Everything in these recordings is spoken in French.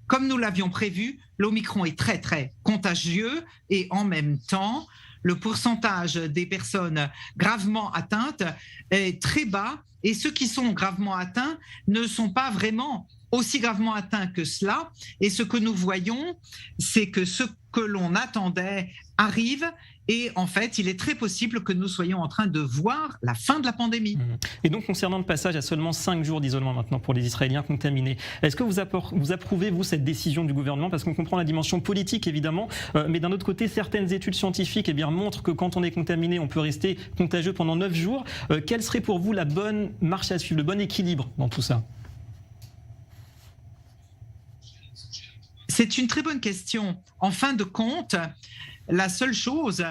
comme nous l'avions prévu, l'Omicron est très, très contagieux et en même temps, le pourcentage des personnes gravement atteintes est très bas et ceux qui sont gravement atteints ne sont pas vraiment aussi gravement atteints que cela. Et ce que nous voyons, c'est que ce que l'on attendait arrive. Et en fait, il est très possible que nous soyons en train de voir la fin de la pandémie. Et donc, concernant le passage à seulement 5 jours d'isolement maintenant pour les Israéliens contaminés, est-ce que vous approuvez, vous, cette décision du gouvernement? Parce qu'on comprend la dimension politique, évidemment, mais d'un autre côté, certaines études scientifiques montrent que quand on est contaminé, on peut rester contagieux pendant 9 jours. Quelle serait pour vous la bonne marche à suivre, le bon équilibre dans tout ça? C'est une très bonne question. En fin de compte, la seule chose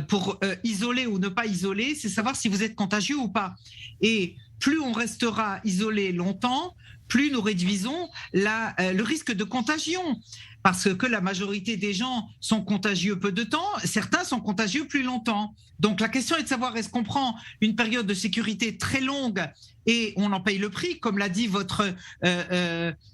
pour isoler ou ne pas isoler, c'est savoir si vous êtes contagieux ou pas. Et plus on restera isolé longtemps, plus nous réduisons le risque de contagion. Parce que la majorité des gens sont contagieux peu de temps, certains sont contagieux plus longtemps. Donc la question est de savoir, est-ce qu'on prend une période de sécurité très longue et on en paye le prix, comme l'a dit votre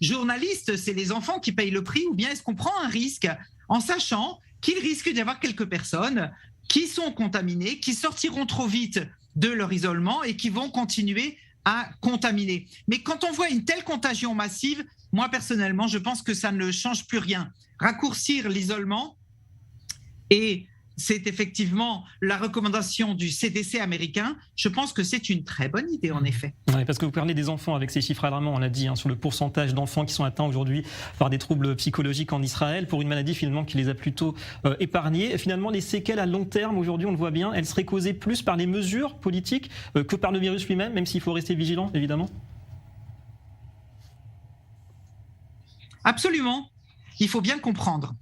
journaliste, c'est les enfants qui payent le prix, ou bien est-ce qu'on prend un risque en sachant qu'il risque d'y avoir quelques personnes qui sont contaminées, qui sortiront trop vite de leur isolement et qui vont continuer à contaminer. Mais quand on voit une telle contagion massive, moi personnellement, je pense que ça ne change plus rien. Raccourcir l'isolement, et c'est effectivement la recommandation du CDC américain, je pense que c'est une très bonne idée en effet. Oui, parce que vous parlez des enfants avec ces chiffres alarmants, on l'a dit, sur le pourcentage d'enfants qui sont atteints aujourd'hui par des troubles psychologiques en Israël, pour une maladie finalement qui les a plutôt épargnés. Finalement, les séquelles à long terme, aujourd'hui on le voit bien, elles seraient causées plus par les mesures politiques que par le virus lui-même, même s'il faut rester vigilant, évidemment. Absolument. Il faut bien comprendre.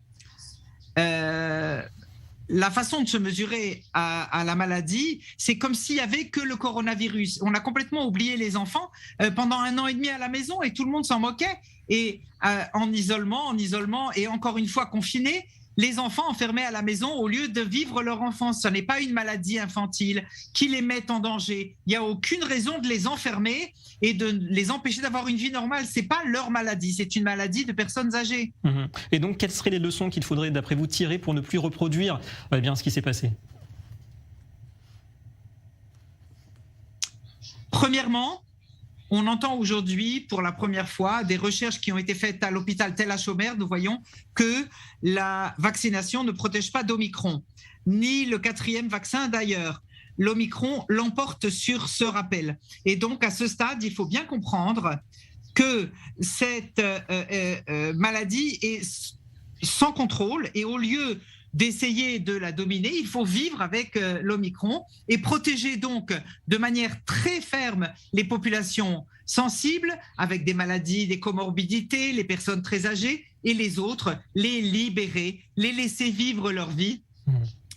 La façon de se mesurer à la maladie, c'est comme s'il n'y avait que le coronavirus. On a complètement oublié les enfants pendant 1 an et demi à la maison et tout le monde s'en moquait. Et en isolement et encore une fois confinés, les enfants enfermés à la maison au lieu de vivre leur enfance. Ce n'est pas une maladie infantile qui les met en danger. Il n'y a aucune raison de les enfermer et de les empêcher d'avoir une vie normale. Ce n'est pas leur maladie, c'est une maladie de personnes âgées. Et donc, quelles seraient les leçons qu'il faudrait, d'après vous, tirer pour ne plus reproduire ce qui s'est passé? Premièrement, on entend aujourd'hui pour la première fois des recherches qui ont été faites à l'hôpital Tel HaShomer. Nous voyons que la vaccination ne protège pas d'Omicron, ni le 4e vaccin d'ailleurs. L'Omicron l'emporte sur ce rappel. Et donc à ce stade, il faut bien comprendre que cette maladie est sans contrôle et au lieu d'essayer de la dominer, il faut vivre avec l'Omicron et protéger donc de manière très ferme les populations sensibles avec des maladies, des comorbidités, les personnes très âgées et les autres, les libérer, les laisser vivre leur vie.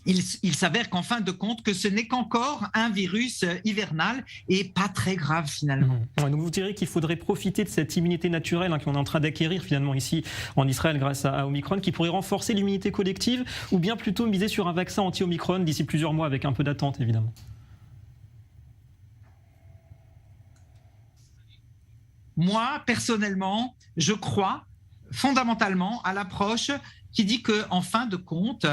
Il s'avère qu'en fin de compte, que ce n'est qu'encore un virus hivernal et pas très grave finalement. Donc vous direz qu'il faudrait profiter de cette immunité naturelle qu'on est en train d'acquérir finalement ici en Israël grâce à Omicron, qui pourrait renforcer l'immunité collective, ou bien plutôt miser sur un vaccin anti-Omicron d'ici plusieurs mois avec un peu d'attente évidemment. Moi, personnellement, je crois fondamentalement à l'approche qui dit qu'en fin de compte,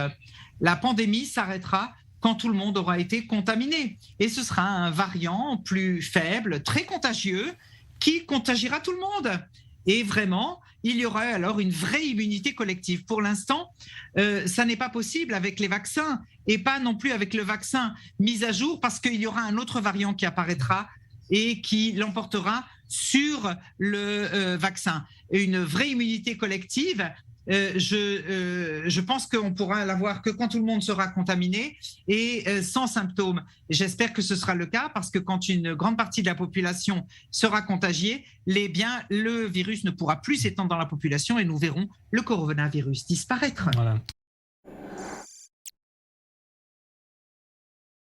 la pandémie s'arrêtera quand tout le monde aura été contaminé. Et ce sera un variant plus faible, très contagieux, qui contagiera tout le monde. Et vraiment, il y aura alors une vraie immunité collective. Pour l'instant, ça n'est pas possible avec les vaccins et pas non plus avec le vaccin mis à jour parce qu'il y aura un autre variant qui apparaîtra et qui l'emportera sur le vaccin. Une vraie immunité collective, je pense qu'on pourra l'avoir que quand tout le monde sera contaminé et sans symptômes. J'espère que ce sera le cas parce que quand une grande partie de la population sera contagiée, le virus ne pourra plus s'étendre dans la population et nous verrons le coronavirus disparaître. Voilà.